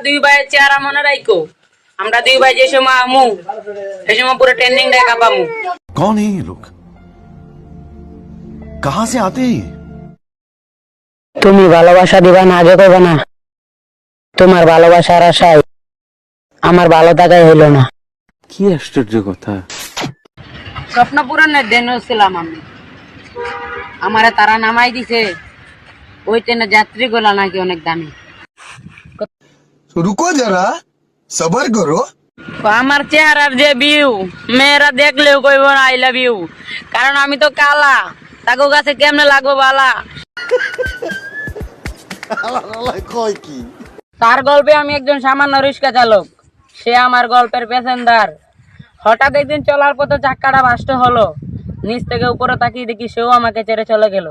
দুই ভাইয়ের চেহারা মনে রাখো। আমরা দুই ভাই যে সময় আমু সেই সময় পুরো ট্রেন্ডিং দেখা পামু। कौन है ये लोग? कहां से आते हैं ये? তুমি ভালোবাসা দিবা না আগে কইবা না? তোমার ভালোবাসার আশায় আমার ভালো থাকাই হইলো না। কি আশ্চর্য কথা। স্বপ্ন পূরণের দিন ছিলাম আমি, আমারে তারা নামাই দিছে। ওই ট্রেনের যাত্রী গুলা নাকি অনেক দামি। रुको जरा सबर करो। আমার চেহারার যে ভিউ, মেয়েরা দেখলেও কইব না আই লাভ ইউ, কারণ আমি তো কালা। তাকে কাছে কেমনে লাগবো বালা। তার গল্পে আমি একজন সামান্য রিক্সা চালক, সে আমার গল্পের প্যাসেঞ্জার। হঠাৎ একদিন চলার পথে চাক্কাটা বাস্ট হলো, নিচ থেকে উপরে তাকিয়ে দেখি সেও আমাকে ছেড়ে চলে গেল।